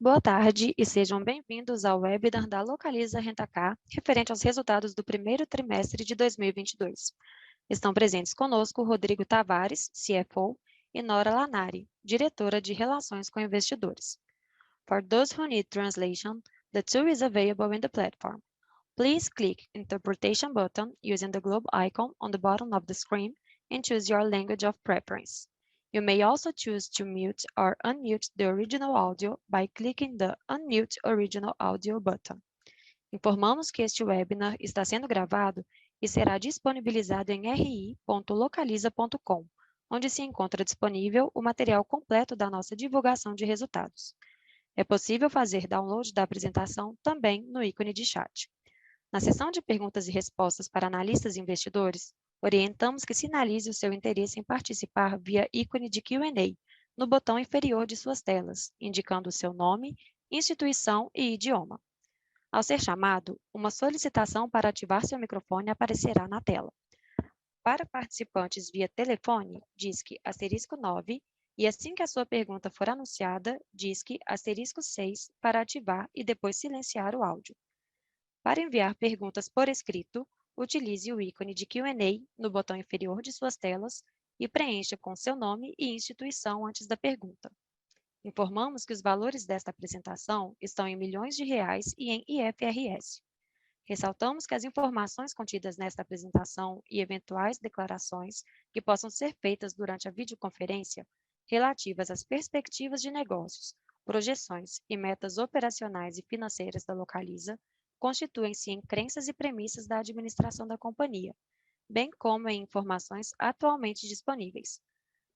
Boa tarde e sejam bem-vindos ao webinar da Localiza Rentacar, referente aos resultados do primeiro trimestre de 2022. Estão presentes conosco Rodrigo Tavares, CFO, e Nora Lanari, diretora de Relações com Investidores. For those who need translation, the tool is available in the platform. Please click Interpretation button using the globe icon on the bottom of the screen and choose your language of preference. You may also choose to mute or unmute the original audio by clicking the Unmute Original Audio button. Informamos que este webinar está sendo gravado e será disponibilizado em ri.localiza.com, onde se encontra disponível o material completo da nossa divulgação de resultados. É possível fazer download da apresentação também no ícone de chat. Na seção de perguntas e respostas para analistas e investidores, orientamos que sinalize o seu interesse em participar via ícone de Q&A no botão inferior de suas telas, indicando o seu nome, instituição e idioma. Ao ser chamado, uma solicitação para ativar seu microfone aparecerá na tela. Para participantes via telefone, disque *9 e assim que a sua pergunta for anunciada, disque *6 para ativar e depois silenciar o áudio. Para enviar perguntas por escrito, utilize o ícone de Q&A no botão inferior de suas telas e preencha com seu nome e instituição antes da pergunta. Informamos que os valores desta apresentação estão em milhões de reais e em IFRS. Ressaltamos que as informações contidas nesta apresentação e eventuais declarações que possam ser feitas durante a videoconferência relativas às perspectivas de negócios, projeções e metas operacionais e financeiras da Localiza constituem-se em crenças e premissas da administração da companhia, bem como em informações atualmente disponíveis.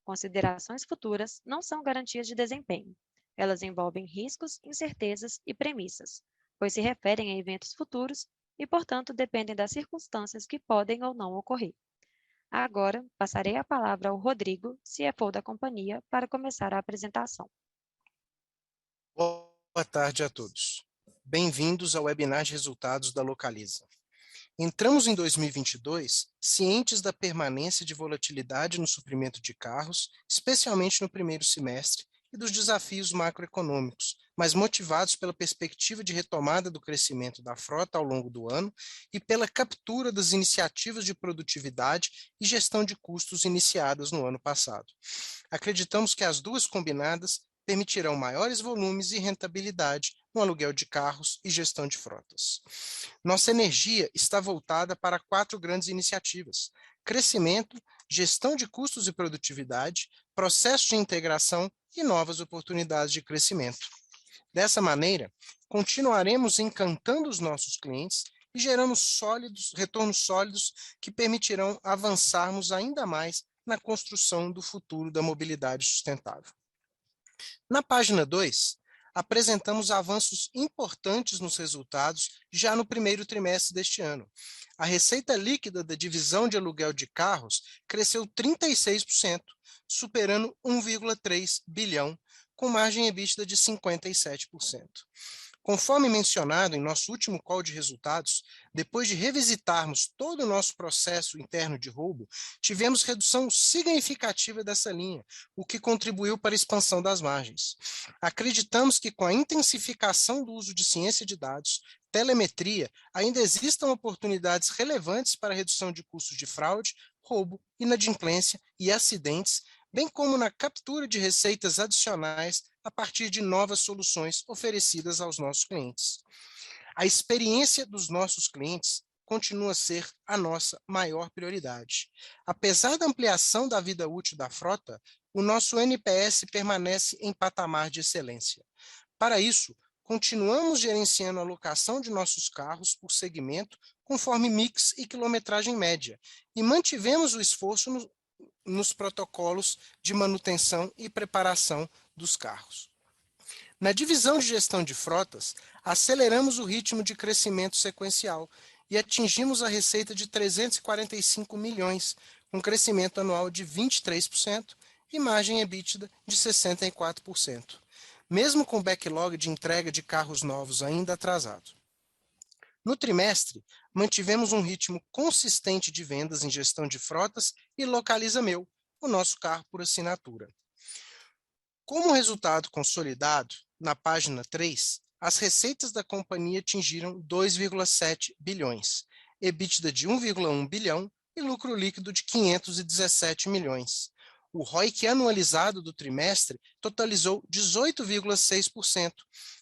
Considerações futuras não são garantias de desempenho. Elas envolvem riscos, incertezas e premissas, pois se referem a eventos futuros e, portanto, dependem das circunstâncias que podem ou não ocorrer. Agora, passarei a palavra ao Rodrigo, CFO da companhia, para começar a apresentação. Boa tarde a todos. Bem-vindos ao webinar de resultados da Localiza. Entramos em 2022 cientes da permanência de volatilidade no suprimento de carros, especialmente no primeiro semestre, e dos desafios macroeconômicos, mas motivados pela perspectiva de retomada do crescimento da frota ao longo do ano e pela captura das iniciativas de produtividade e gestão de custos iniciadas no ano passado. Acreditamos que as duas combinadas permitirão maiores volumes e rentabilidade no aluguel de carros e gestão de frotas. Nossa energia está voltada para 4 grandes iniciativas: crescimento, gestão de custos e produtividade, processo de integração e novas oportunidades de crescimento. Dessa maneira, continuaremos encantando os nossos clientes e gerando retornos sólidos que permitirão avançarmos ainda mais na construção do futuro da mobilidade sustentável. Na página 2, apresentamos avanços importantes nos resultados já no primeiro trimestre deste ano. A receita líquida da divisão de aluguel de carros cresceu 36%, superando 1,3 bilhão, com margem EBITDA de 57%. Conforme mencionado em nosso último call de resultados, depois de revisitarmos todo o nosso processo interno de roubo, tivemos redução significativa dessa linha, o que contribuiu para a expansão das margens. Acreditamos que com a intensificação do uso de ciência de dados, telemetria, ainda existam oportunidades relevantes para a redução de custos de fraude, roubo, inadimplência e acidentes, bem como na captura de receitas adicionais a partir de novas soluções oferecidas aos nossos clientes. A experiência dos nossos clientes continua a ser a nossa maior prioridade. Apesar da ampliação da vida útil da frota, o nosso NPS permanece em patamar de excelência. Para isso, continuamos gerenciando a alocação de nossos carros por segmento conforme mix e quilometragem média e mantivemos o esforço nos protocolos de manutenção e preparação dos carros. Na divisão de gestão de frotas, aceleramos o ritmo de crescimento sequencial e atingimos a receita de 345 milhões, com crescimento anual de 23% e margem EBITDA de 64%, mesmo com backlog de entrega de carros novos ainda atrasado. No trimestre, mantivemos um ritmo consistente de vendas em gestão de frotas e Localiza Meu, o nosso carro por assinatura. Como resultado consolidado, na página 3, as receitas da companhia atingiram 2,7 bilhões, EBITDA de 1,1 bilhão e lucro líquido de 517 milhões. O ROIC anualizado do trimestre totalizou 18,6%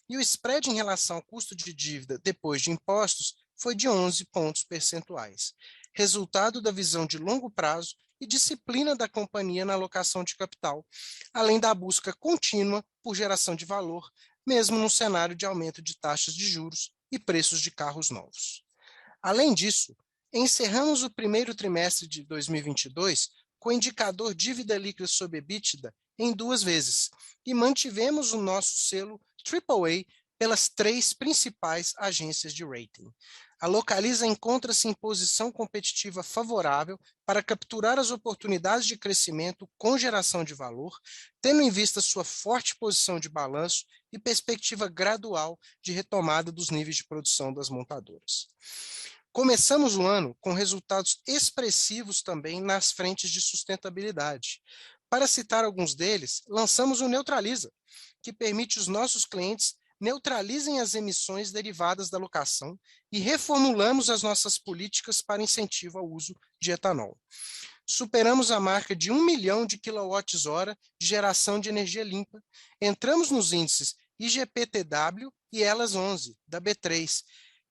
e o spread em relação ao custo de dívida depois de impostos foi de 11 pontos percentuais, resultado da visão de longo prazo e disciplina da companhia na alocação de capital, além da busca contínua por geração de valor, mesmo no cenário de aumento de taxas de juros e preços de carros novos. Além disso, encerramos o primeiro trimestre de 2022 com o indicador dívida líquida sobre EBITDA em 2 vezes e mantivemos o nosso selo AAA pelas 3 principais agências de rating. A Localiza encontra-se em posição competitiva favorável para capturar as oportunidades de crescimento com geração de valor, tendo em vista sua forte posição de balanço e perspectiva gradual de retomada dos níveis de produção das montadoras. Começamos o ano com resultados expressivos também nas frentes de sustentabilidade. Para citar alguns deles, lançamos o Neutraliza, que permite os nossos clientes neutralizem as emissões derivadas da locação e reformulamos as nossas políticas para incentivo ao uso de etanol. Superamos a marca de 1 milhão de kWh de geração de energia limpa, entramos nos índices IGPTW e Elas 11, da B3,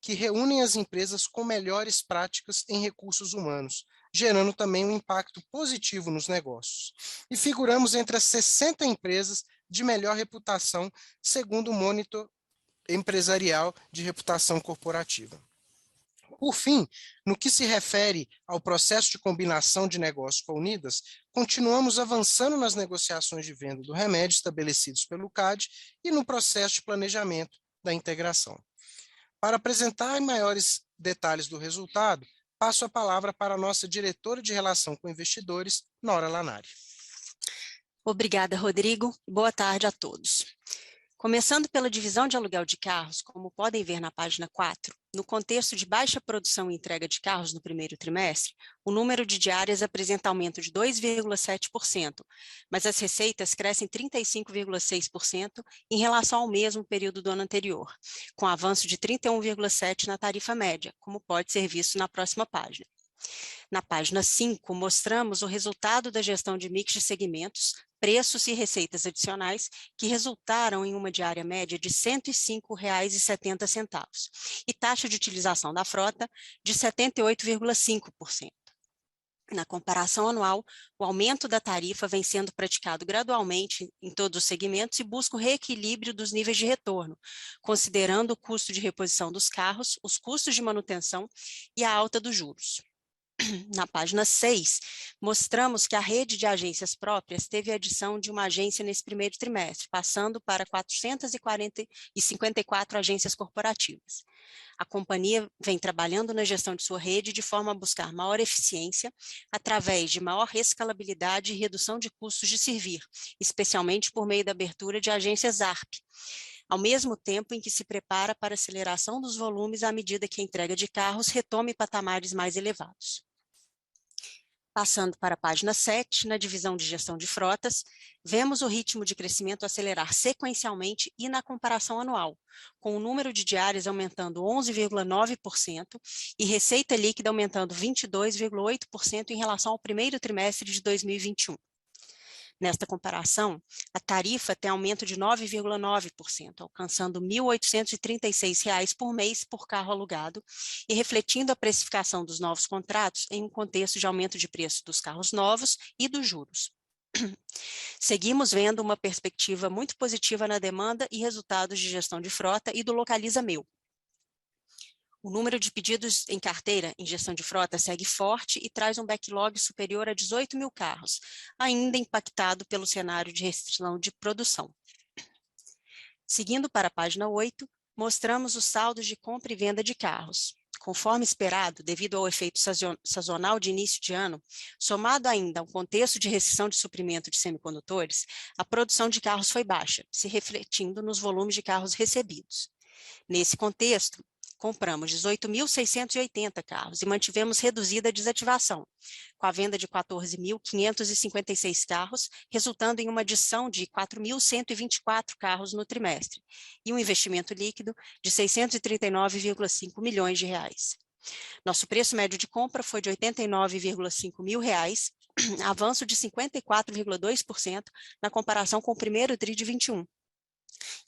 que reúnem as empresas com melhores práticas em recursos humanos, gerando também um impacto positivo nos negócios. E figuramos entre as 60 empresas de melhor reputação, segundo o Monitor Empresarial de Reputação Corporativa. Por fim, no que se refere ao processo de combinação de negócios com a Unidas, continuamos avançando nas negociações de venda do remédio estabelecidos pelo CAD e no processo de planejamento da integração. Para apresentar maiores detalhes do resultado, passo a palavra para a nossa diretora de Relação com Investidores, Nora Lanari. Obrigada, Rodrigo. Boa tarde a todos. Começando pela divisão de aluguel de carros, como podem ver na página 4, no contexto de baixa produção e entrega de carros no primeiro trimestre, o número de diárias apresenta aumento de 2,7%, mas as receitas crescem 35,6% em relação ao mesmo período do ano anterior, com avanço de 31,7% na tarifa média, como pode ser visto na próxima página. Na página 5, mostramos o resultado da gestão de mix de segmentos, preços e receitas adicionais, que resultaram em uma diária média de R$ 105,70 e taxa de utilização da frota de 78,5%. Na comparação anual, o aumento da tarifa vem sendo praticado gradualmente em todos os segmentos e busca o reequilíbrio dos níveis de retorno, considerando o custo de reposição dos carros, os custos de manutenção e a alta dos juros. Na página 6, mostramos que a rede de agências próprias teve a adição de uma agência nesse primeiro trimestre, passando para 454 agências corporativas. A companhia vem trabalhando na gestão de sua rede de forma a buscar maior eficiência, através de maior escalabilidade e redução de custos de servir, especialmente por meio da abertura de agências ARP, ao mesmo tempo em que se prepara para a aceleração dos volumes à medida que a entrega de carros retome patamares mais elevados. Passando para a página 7, na divisão de gestão de frotas, vemos o ritmo de crescimento acelerar sequencialmente e na comparação anual, com o número de diárias aumentando 11,9% e receita líquida aumentando 22,8% em relação ao primeiro trimestre de 2021. Nesta comparação, a tarifa tem aumento de 9,9%, alcançando R$ 1.836 por mês por carro alugado e refletindo a precificação dos novos contratos em um contexto de aumento de preço dos carros novos e dos juros. Seguimos vendo uma perspectiva muito positiva na demanda e resultados de gestão de frota e do Localiza Meu. O número de pedidos em carteira em gestão de frota segue forte e traz um backlog superior a 18 mil carros, ainda impactado pelo cenário de restrição de produção. Seguindo para a página 8, mostramos os saldos de compra e venda de carros. Conforme esperado, devido ao efeito sazonal de início de ano, somado ainda ao contexto de restrição de suprimento de semicondutores, a produção de carros foi baixa, se refletindo nos volumes de carros recebidos. Nesse contexto, compramos 18.680 carros e mantivemos reduzida a desativação, com a venda de 14.556 carros, resultando em uma adição de 4.124 carros no trimestre, e um investimento líquido de 639,5 milhões de reais. Nosso preço médio de compra foi de R$ 89,5 mil, avanço de 54,2% na comparação com o primeiro TRI de 21.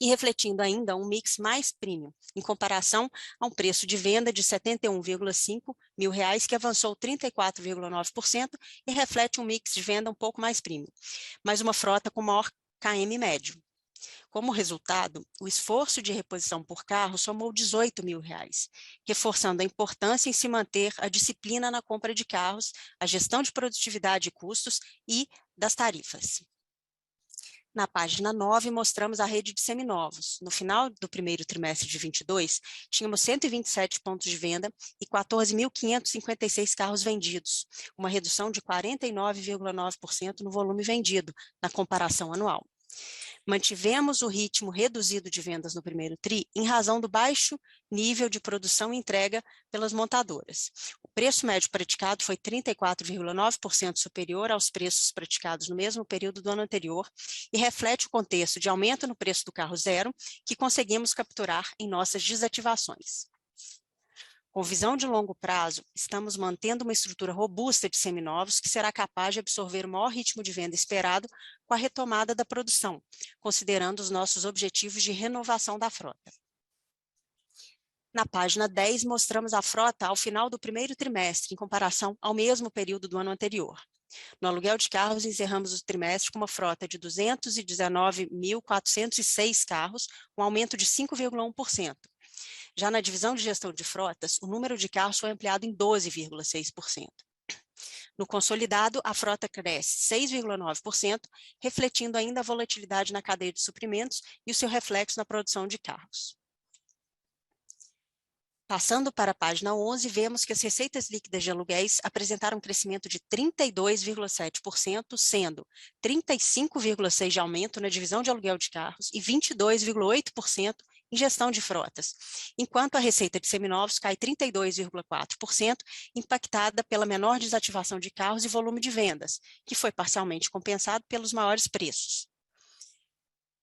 E refletindo ainda um mix mais premium, em comparação a um preço de venda de R$ 71,5 mil, que avançou 34,9% e reflete um mix de venda um pouco mais premium, mas uma frota com maior KM médio. Como resultado, o esforço de reposição por carro somou R$ 18 mil, reforçando a importância em se manter a disciplina na compra de carros, a gestão de produtividade e custos e das tarifas. Na página 9, mostramos a rede de seminovos. No final do primeiro trimestre de 22, tínhamos 127 pontos de venda e 14.556 carros vendidos, uma redução de 49,9% no volume vendido, na comparação anual. Mantivemos o ritmo reduzido de vendas no primeiro TRI em razão do baixo nível de produção e entrega pelas montadoras. O preço médio praticado foi 34,9% superior aos preços praticados no mesmo período do ano anterior e reflete o contexto de aumento no preço do carro zero que conseguimos capturar em nossas desativações. Com visão de longo prazo, estamos mantendo uma estrutura robusta de seminovos que será capaz de absorver o maior ritmo de venda esperado com a retomada da produção, considerando os nossos objetivos de renovação da frota. Na página 10, mostramos a frota ao final do primeiro trimestre, em comparação ao mesmo período do ano anterior. No aluguel de carros, encerramos o trimestre com uma frota de 219.406 carros, um aumento de 5,1%. Já na divisão de gestão de frotas, o número de carros foi ampliado em 12,6%. No consolidado, a frota cresce 6,9%, refletindo ainda a volatilidade na cadeia de suprimentos e o seu reflexo na produção de carros. Passando para a página 11, vemos que as receitas líquidas de aluguéis apresentaram um crescimento de 32,7%, sendo 35,6% de aumento na divisão de aluguel de carros e 22,8% em gestão de frotas, enquanto a receita de seminovos cai 32,4%, impactada pela menor desativação de carros e volume de vendas, que foi parcialmente compensado pelos maiores preços.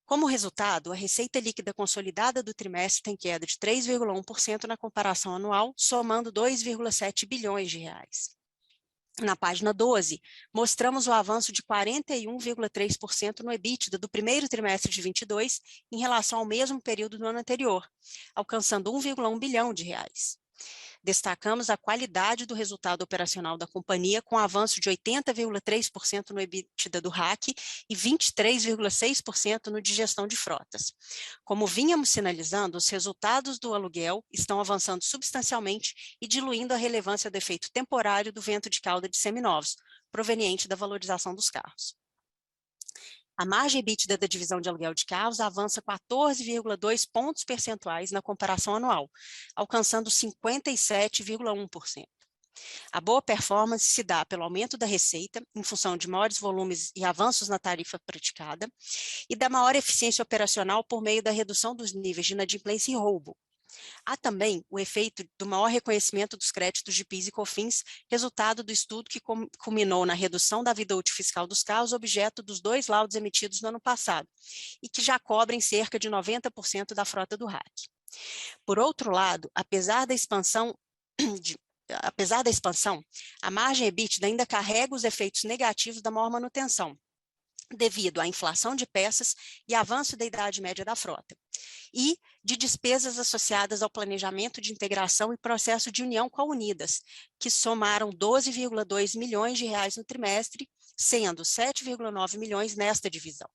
Como resultado, a receita líquida consolidada do trimestre tem queda de 3,1% na comparação anual, somando 2,7 bilhões de reais. Na página 12, mostramos o avanço de 41,3% no EBITDA do primeiro trimestre de 22 em relação ao mesmo período do ano anterior, alcançando 1,1 bilhão de reais. Destacamos a qualidade do resultado operacional da companhia, com avanço de 80,3% no EBITDA do RAC e 23,6% no de gestão de frotas. Como vínhamos sinalizando, os resultados do aluguel estão avançando substancialmente e diluindo a relevância do efeito temporário do vento de cauda de seminovos, proveniente da valorização dos carros. A margem EBITDA da divisão de aluguel de carros avança 14,2 pontos percentuais na comparação anual, alcançando 57,1%. A boa performance se dá pelo aumento da receita, em função de maiores volumes e avanços na tarifa praticada, e da maior eficiência operacional por meio da redução dos níveis de inadimplência e roubo. Há também o efeito do maior reconhecimento dos créditos de PIS e COFINS, resultado do estudo que culminou na redução da vida útil fiscal dos carros, objeto dos 2 laudos emitidos no ano passado, e que já cobrem cerca de 90% da frota do RAC. Por outro lado, apesar da expansão, a margem EBITDA ainda carrega os efeitos negativos da maior manutenção, devido à inflação de peças e avanço da idade média da frota, e de despesas associadas ao planejamento de integração e processo de união com a Unidas, que somaram 12,2 milhões de reais no trimestre, sendo 7,9 milhões nesta divisão.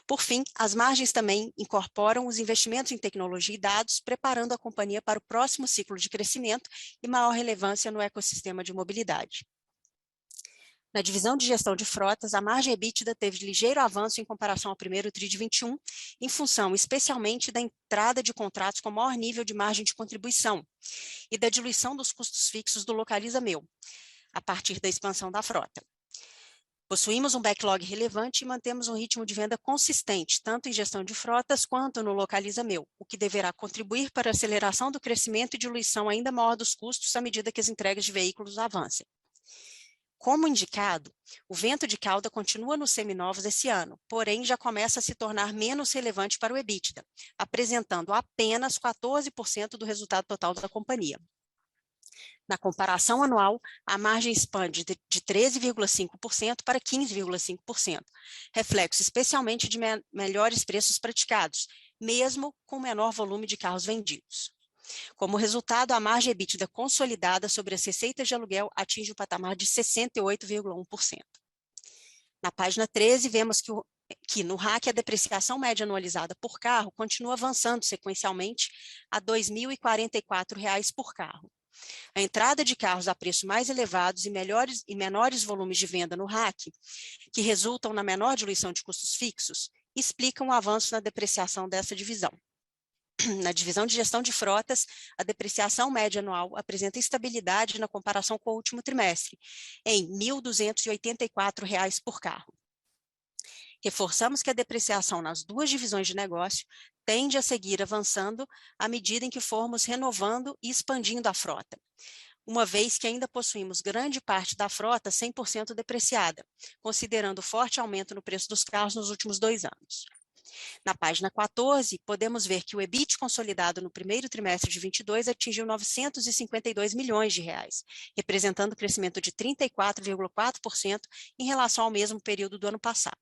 Por fim, as margens também incorporam os investimentos em tecnologia e dados, preparando a companhia para o próximo ciclo de crescimento e maior relevância no ecossistema de mobilidade. Na divisão de gestão de frotas, a margem EBITDA teve ligeiro avanço em comparação ao primeiro TRI de 21, em função especialmente da entrada de contratos com maior nível de margem de contribuição e da diluição dos custos fixos do Localiza Meu, a partir da expansão da frota. Possuímos um backlog relevante e mantemos um ritmo de venda consistente, tanto em gestão de frotas quanto no Localiza Meu, o que deverá contribuir para a aceleração do crescimento e diluição ainda maior dos custos à medida que as entregas de veículos avancem. Como indicado, o vento de cauda continua nos seminovos esse ano, porém já começa a se tornar menos relevante para o EBITDA, apresentando apenas 14% do resultado total da companhia. Na comparação anual, a margem expande de 13,5% para 15,5%, reflexo especialmente de melhores preços praticados, mesmo com menor volume de carros vendidos. Como resultado, a margem EBITDA consolidada sobre as receitas de aluguel atinge o patamar de 68,1%. Na página 13, vemos que no RAC a depreciação média anualizada por carro continua avançando sequencialmente a R$ 2.044 por carro. A entrada de carros a preços mais elevados e menores volumes de venda no RAC, que resultam na menor diluição de custos fixos, explicam o avanço na depreciação dessa divisão. Na divisão de gestão de frotas, a depreciação média anual apresenta estabilidade na comparação com o último trimestre, em R$ 1.284 por carro. Reforçamos que a depreciação nas duas divisões de negócio tende a seguir avançando à medida em que formos renovando e expandindo a frota, uma vez que ainda possuímos grande parte da frota 100% depreciada, considerando o forte aumento no preço dos carros nos últimos 2 anos. Na página 14, podemos ver que o EBIT consolidado no primeiro trimestre de 22 atingiu R$ 952 milhões, representando crescimento de 34,4% em relação ao mesmo período do ano passado.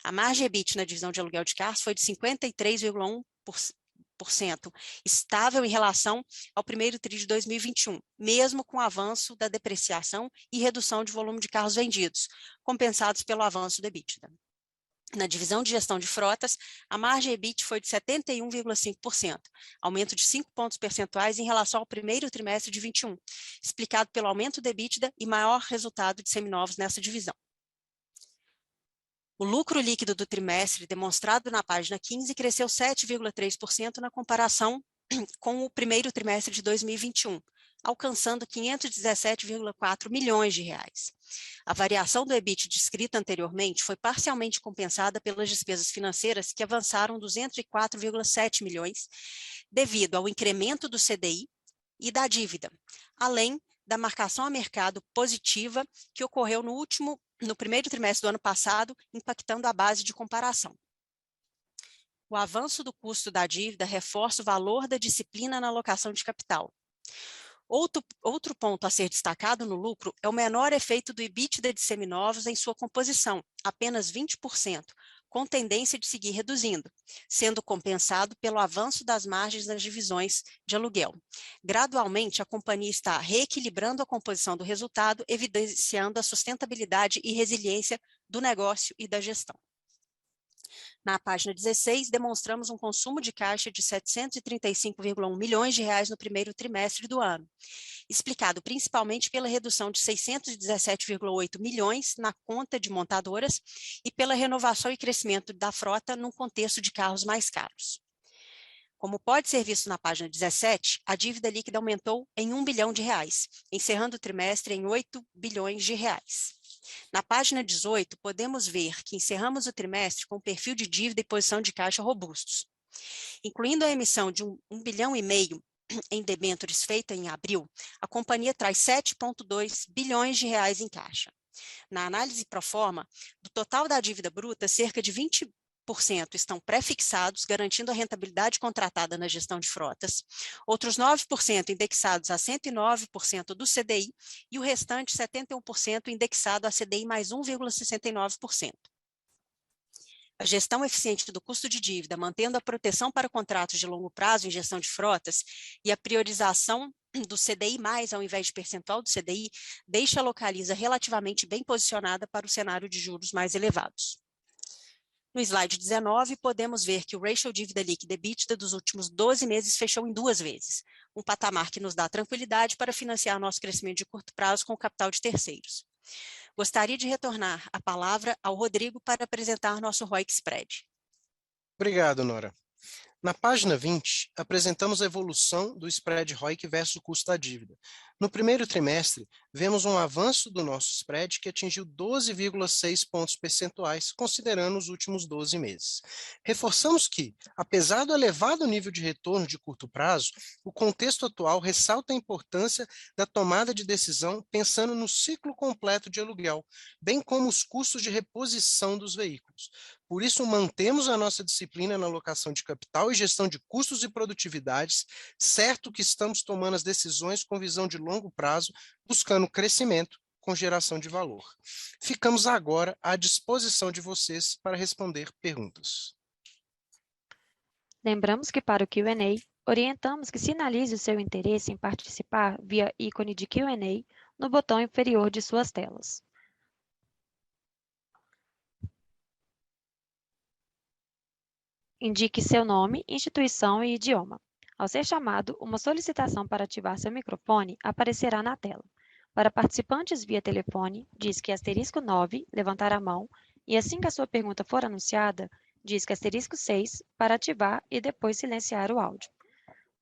A margem EBIT na divisão de aluguel de carros foi de 53,1%, estável em relação ao primeiro tri de 2021, mesmo com o avanço da depreciação e redução de volume de carros vendidos, compensados pelo avanço do EBITDA. Na divisão de gestão de frotas, a margem EBIT foi de 71,5%, aumento de 5 pontos percentuais em relação ao primeiro trimestre de 21, explicado pelo aumento do EBITDA e maior resultado de seminovos nessa divisão. O lucro líquido do trimestre, demonstrado na página 15, cresceu 7,3% na comparação com o primeiro trimestre de 2021, alcançando R$ 517,4 milhões. A variação do EBIT descrita anteriormente foi parcialmente compensada pelas despesas financeiras que avançaram 204,7 milhões, devido ao incremento do CDI e da dívida, além da marcação a mercado positiva que ocorreu no primeiro trimestre do ano passado, impactando a base de comparação. O avanço do custo da dívida reforça o valor da disciplina na alocação de capital. Outro ponto a ser destacado no lucro é o menor efeito do EBITDA de seminovos em sua composição, apenas 20%, com tendência de seguir reduzindo, sendo compensado pelo avanço das margens das divisões de aluguel. Gradualmente, a companhia está reequilibrando a composição do resultado, evidenciando a sustentabilidade e resiliência do negócio e da gestão. Na página 16, demonstramos um consumo de caixa de R$ 735,1 milhões no primeiro trimestre do ano, explicado principalmente pela redução de 617,8 milhões na conta de montadoras e pela renovação e crescimento da frota num contexto de carros mais caros. Como pode ser visto na página 17, a dívida líquida aumentou em R$ 1 bilhão, encerrando o trimestre em R$ 8 bilhões. Na página 18, podemos ver que encerramos o trimestre com um perfil de dívida e posição de caixa robustos. Incluindo a emissão de R$ 1,5 bilhão em debêntures feita em abril, a companhia traz R$ 7,2 bilhões em caixa. Na análise pro forma, do total da dívida bruta, cerca de 20% estão pré-fixados, garantindo a rentabilidade contratada na gestão de frotas, outros 9% indexados a 109% do CDI e o restante 71% indexado a CDI mais 1,69%. A gestão eficiente do custo de dívida, mantendo a proteção para contratos de longo prazo em gestão de frotas e a priorização do CDI+, ao invés de percentual do CDI, deixa a Localiza relativamente bem posicionada para o cenário de juros mais elevados. No slide 19, podemos ver que o ratio dívida líquida EBITDA dos últimos 12 meses fechou em 2 vezes, um patamar que nos dá tranquilidade para financiar nosso crescimento de curto prazo com o capital de terceiros. Gostaria de retornar a palavra ao Rodrigo para apresentar nosso ROIC Spread. Obrigado, Nora. Na página 20, apresentamos a evolução do spread ROIC versus o custo da dívida. No primeiro trimestre, vemos um avanço do nosso spread que atingiu 12,6 pontos percentuais, considerando os últimos 12 meses. Reforçamos que, apesar do elevado nível de retorno de curto prazo, o contexto atual ressalta a importância da tomada de decisão pensando no ciclo completo de aluguel, bem como os custos de reposição dos veículos. Por isso, mantemos a nossa disciplina na alocação de capital e gestão de custos e produtividades, certo que estamos tomando as decisões com visão de longo prazo, buscando crescimento com geração de valor. Ficamos agora à disposição de vocês para responder perguntas. Lembramos que para o Q&A, orientamos que sinalize o seu interesse em participar via ícone de Q&A no botão inferior de suas telas. Indique seu nome, instituição e idioma. Ao ser chamado, uma solicitação para ativar seu microfone aparecerá na tela. Para participantes via telefone, diz que *9, levantar a mão, e assim que a sua pergunta for anunciada, diz que *6 para ativar e depois silenciar o áudio.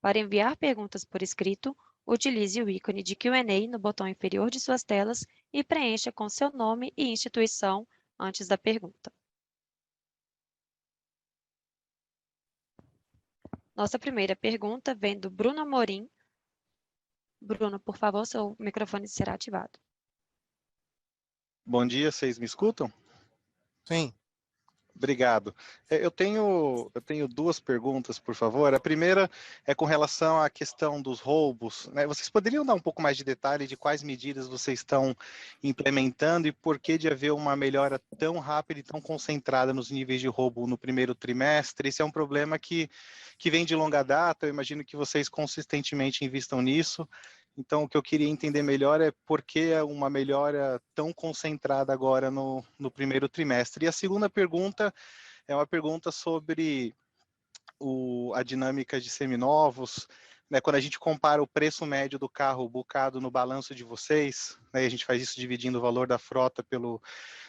Para enviar perguntas por escrito, utilize o ícone de Q&A no botão inferior de suas telas e preencha com seu nome e instituição antes da pergunta. Nossa primeira pergunta vem do Bruno Amorim. Bruno, por favor, seu microfone será ativado. Bom dia, vocês me escutam? Sim. Obrigado. Eu tenho duas perguntas, por favor. A primeira é com relação à questão dos roubos, né? Vocês poderiam dar um pouco mais de detalhe de quais medidas vocês estão implementando e por que de haver uma melhora tão rápida e tão concentrada nos níveis de roubo no primeiro trimestre? Esse é um problema que vem de longa data, eu imagino que vocês consistentemente investam nisso. Então, o que eu queria entender melhor é por que uma melhora tão concentrada agora no primeiro trimestre. E a segunda pergunta é uma pergunta sobre a dinâmica de seminovos, né? Quando a gente compara o preço médio do carro bucado no balanço de vocês, né, a gente faz isso dividindo o valor da frota pelo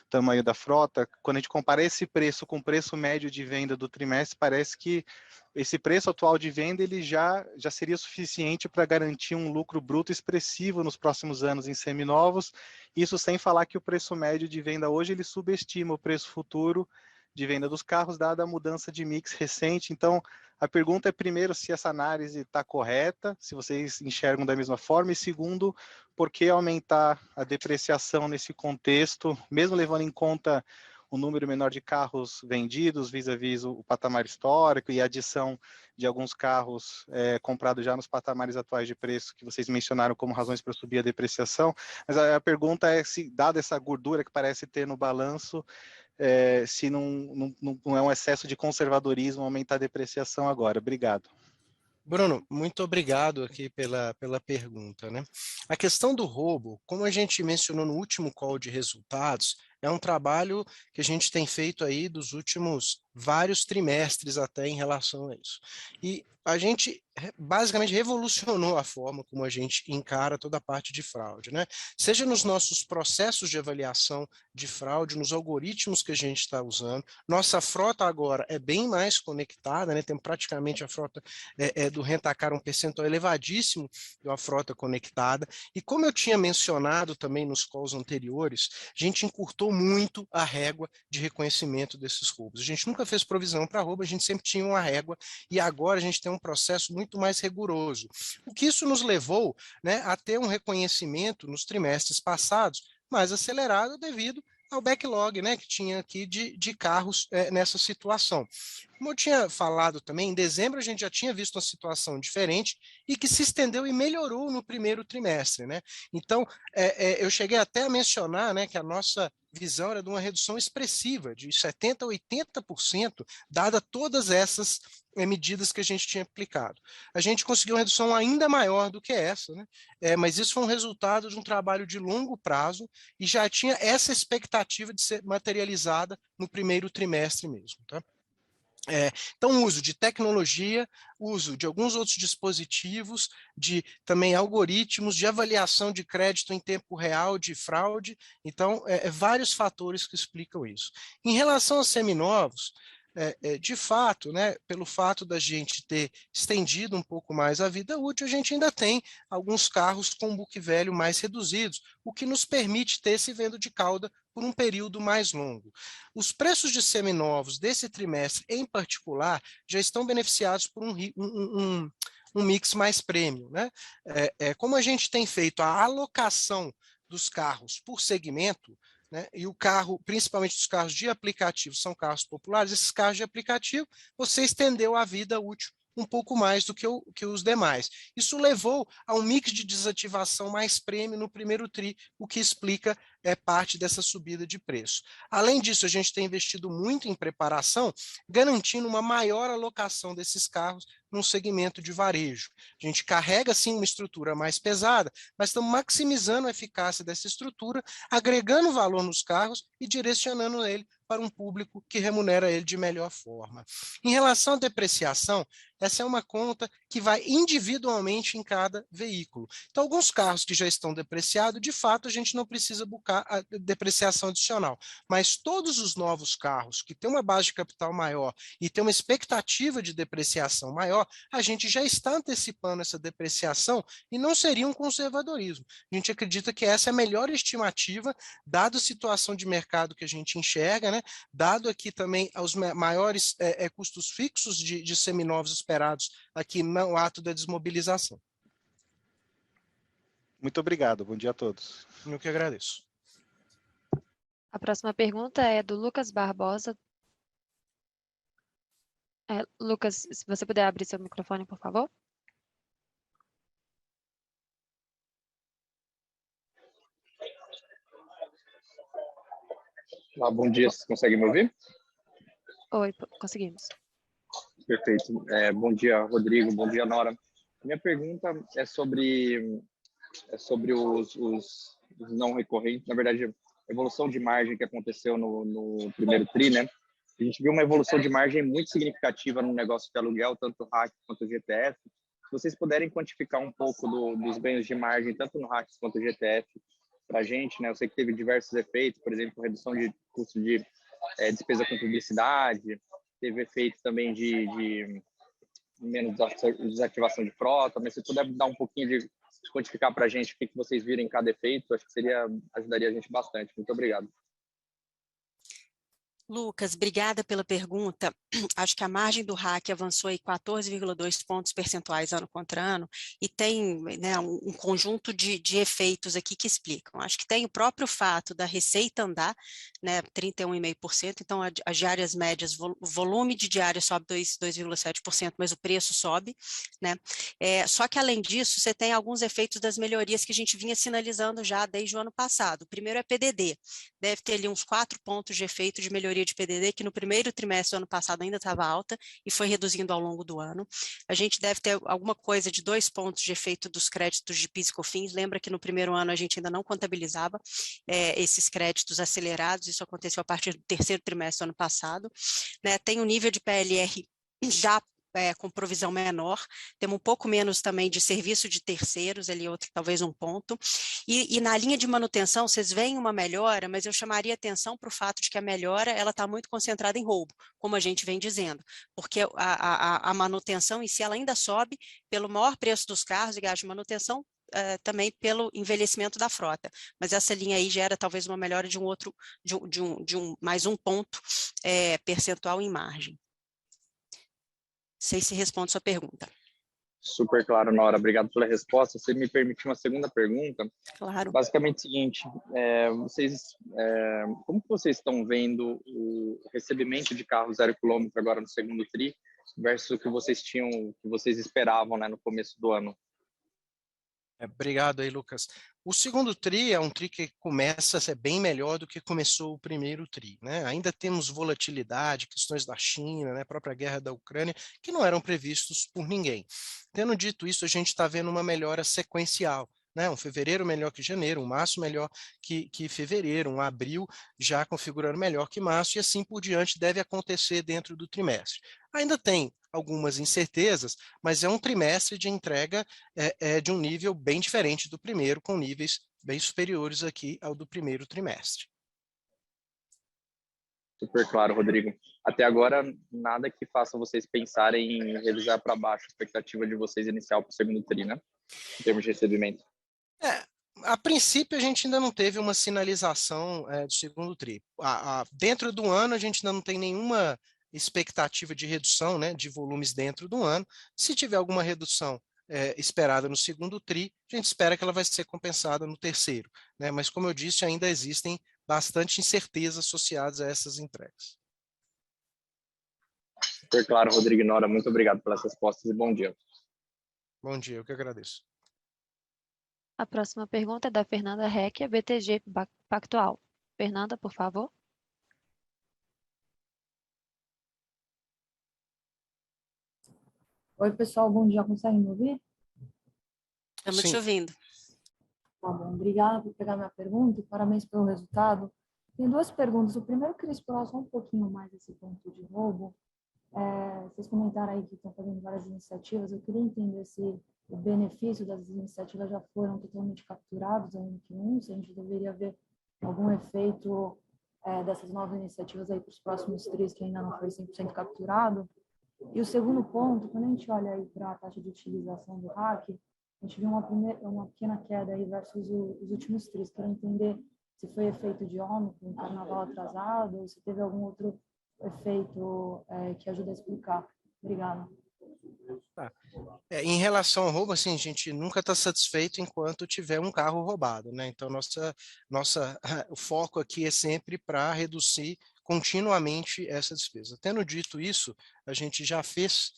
tamanho da frota, quando a gente compara esse preço com o preço médio de venda do trimestre, parece que esse preço atual de venda ele já seria suficiente para garantir um lucro bruto expressivo nos próximos anos em seminovos, isso sem falar que o preço médio de venda hoje ele subestima o preço futuro de venda dos carros, dada a mudança de mix recente. Então, a pergunta é, primeiro, se essa análise está correta, se vocês enxergam da mesma forma, e segundo, por que aumentar a depreciação nesse contexto, mesmo levando em conta o número menor de carros vendidos vis-à-vis o patamar histórico e a adição de alguns carros comprados já nos patamares atuais de preço que vocês mencionaram como razões para subir a depreciação. Mas a pergunta é se, dada essa gordura que parece ter no balanço, se não é um excesso de conservadorismo aumentar a depreciação agora. Obrigado. Bruno, muito obrigado aqui pela pergunta, né? A questão do roubo, como a gente mencionou no último call de resultados, é um trabalho que a gente tem feito aí dos últimos vários trimestres até em relação a isso. E a gente basicamente revolucionou a forma como a gente encara toda a parte de fraude, né? Seja nos nossos processos de avaliação de fraude, nos algoritmos que a gente está usando. Nossa frota agora é bem mais conectada, né? Tem praticamente a frota do Rent-A-Car um percentual elevadíssimo de uma frota conectada. E como eu tinha mencionado também nos calls anteriores, a gente encurtou muito a régua de reconhecimento desses roubos. A gente nunca fez provisão para roubo, a gente sempre tinha uma régua e agora a gente tem um processo muito mais rigoroso. O que isso nos levou, né, a ter um reconhecimento nos trimestres passados mais acelerado devido ao backlog, né, que tinha aqui de carros nessa situação. Como eu tinha falado também, em dezembro a gente já tinha visto uma situação diferente e que se estendeu e melhorou no primeiro trimestre, né? Então, eu cheguei até a mencionar, né, que a nossa visão era de uma redução expressiva, de 70% a 80%, dada todas essas medidas que a gente tinha aplicado. A gente conseguiu uma redução ainda maior do que essa, né? Mas isso foi um resultado de um trabalho de longo prazo e já tinha essa expectativa de ser materializada no primeiro trimestre mesmo, tá? Então, uso de tecnologia, uso de alguns outros dispositivos, de também algoritmos de avaliação de crédito em tempo real de fraude. Então, vários fatores que explicam isso. Em relação aos seminovos, de fato, né, pelo fato da gente ter estendido um pouco mais a vida útil, a gente ainda tem alguns carros com book velho mais reduzidos, o que nos permite ter esse vento de cauda por um período mais longo. Os preços de seminovos desse trimestre, em particular, já estão beneficiados por um mix mais premium, né? Como a gente tem feito a alocação dos carros por segmento, né, e o carro, principalmente os carros de aplicativo, são carros populares, esses carros de aplicativo, você estendeu a vida útil um pouco mais do que os demais. Isso levou a um mix de desativação mais prêmio no primeiro TRI, o que explica parte dessa subida de preço. Além disso, a gente tem investido muito em preparação, garantindo uma maior alocação desses carros no segmento de varejo. A gente carrega, sim, uma estrutura mais pesada, mas estamos maximizando a eficácia dessa estrutura, agregando valor nos carros e direcionando ele para um público que remunera ele de melhor forma. Em relação à depreciação, essa é uma conta que vai individualmente em cada veículo. Então, alguns carros que já estão depreciados, de fato, a gente não precisa buscar a depreciação adicional. Mas todos os novos carros que têm uma base de capital maior e têm uma expectativa de depreciação maior, a gente já está antecipando essa depreciação e não seria um conservadorismo. A gente acredita que essa é a melhor estimativa, dada a situação de mercado que a gente enxerga, né? Dado aqui também os maiores custos fixos de seminovos esperados aqui no ato da desmobilização. Muito obrigado, bom dia a todos. Eu que agradeço. A próxima pergunta é do Lucas Barbosa. Lucas, se você puder abrir seu microfone, por favor. Bom dia, vocês conseguem me ouvir? Oi, conseguimos. Perfeito. Bom dia, Rodrigo. Bom dia, Nora. Minha pergunta é sobre os não recorrentes. Na verdade, a evolução de margem que aconteceu no primeiro TRI, né? A gente viu uma evolução de margem muito significativa no negócio de aluguel, tanto o RAC quanto o GTF. Se vocês puderem quantificar um pouco dos ganhos de margem, tanto no RAC quanto no GTF, para a gente, né? Eu sei que teve diversos efeitos, por exemplo, redução de custo de despesa com publicidade, teve efeito também de menos desativação de frota, mas se puder dar um pouquinho de quantificar para a gente o que vocês viram em cada efeito, acho que ajudaria a gente bastante. Muito obrigado. Lucas, obrigada pela pergunta. Acho que a margem do RAC avançou aí 14,2 pontos percentuais ano contra ano e tem, né, um conjunto de efeitos aqui que explicam. Acho que tem o próprio fato da receita andar, né, 31,5%, então as diárias médias, o volume de diárias sobe 2,7%, mas o preço sobe, né? Só que além disso, você tem alguns efeitos das melhorias que a gente vinha sinalizando já desde o ano passado. O primeiro é PDD, deve ter ali uns 4 pontos de efeito de melhoria de PDD, que no primeiro trimestre do ano passado ainda estava alta e foi reduzindo ao longo do ano. A gente deve ter alguma coisa de 2 pontos de efeito dos créditos de PIS e COFINS. Lembra que no primeiro ano a gente ainda não contabilizava esses créditos acelerados, isso aconteceu a partir do terceiro trimestre do ano passado. Né? Tem um nível de PLR já com provisão menor, temos um pouco menos também de serviço de terceiros, ali outro, talvez um ponto, e na linha de manutenção, vocês veem uma melhora, mas eu chamaria atenção para o fato de que a melhora, ela está muito concentrada em roubo, como a gente vem dizendo, porque a manutenção em si, ela ainda sobe pelo maior preço dos carros e gás de manutenção, também pelo envelhecimento da frota, mas essa linha aí gera talvez uma melhora de mais um ponto percentual em margem. Sei se responde sua pergunta. Super claro, Nora. Obrigado pela resposta. Você me permite uma segunda pergunta? Claro. Basicamente o seguinte, como que vocês estão vendo o recebimento de carro 0 km agora no segundo TRI versus o que vocês esperavam, né, no começo do ano? Obrigado aí, Lucas. O segundo TRI é um TRI que começa a ser bem melhor do que começou o primeiro TRI, né? Ainda temos volatilidade, questões da China, né, a própria guerra da Ucrânia, que não eram previstos por ninguém. Tendo dito isso, a gente está vendo uma melhora sequencial, né? Um fevereiro melhor que janeiro, um março melhor que fevereiro, um abril já configurando melhor que março, e assim por diante deve acontecer dentro do trimestre. Ainda tem algumas incertezas, mas é um trimestre de entrega de um nível bem diferente do primeiro, com níveis bem superiores aqui ao do primeiro trimestre. Super claro, Rodrigo. Até agora, nada que faça vocês pensarem em revisar para baixo a expectativa de vocês inicial para o segundo tri, né? Em termos de recebimento. A princípio, a gente ainda não teve uma sinalização do segundo tri. Dentro do ano, a gente ainda não tem nenhuma expectativa de redução, né, de volumes dentro do ano. Se tiver alguma redução esperada no segundo tri, a gente espera que ela vai ser compensada no terceiro, né? Mas, como eu disse, ainda existem bastante incertezas associadas a essas entregas. Super claro, Rodrigo e Nora. Muito obrigado pelas respostas e bom dia. Bom dia, eu que agradeço. A próxima pergunta é da Fernanda Recchia, BTG Pactual. Fernanda, por favor. Oi, pessoal, bom dia. Conseguem me ouvir? Estamos te Sim. ouvindo. Tá bom, obrigada por pegar minha pergunta e parabéns pelo resultado. Tem duas perguntas. O primeiro, eu queria explorar só um pouquinho mais esse ponto de roubo. Vocês comentaram aí que estão fazendo várias iniciativas. Eu queria entender se o benefício das iniciativas já foram totalmente capturados ainda que um, se a gente deveria ver algum efeito dessas novas iniciativas aí para os próximos tris que ainda não foi 100% capturado. E o segundo ponto, quando a gente olha aí para a taxa de utilização do hack, a gente viu uma pequena queda aí versus os últimos tris. Quero entender se foi efeito de Ômicron, carnaval atrasado, ou se teve algum outro efeito que ajuda a explicar. Obrigada. Tá. Em relação ao roubo, assim, a gente nunca está satisfeito enquanto tiver um carro roubado, né? Então, o foco aqui é sempre para reduzir continuamente essa despesa. Tendo dito isso, a gente já fez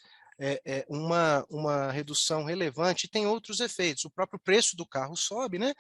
uma redução relevante e tem outros efeitos. O próprio preço do carro sobe, né?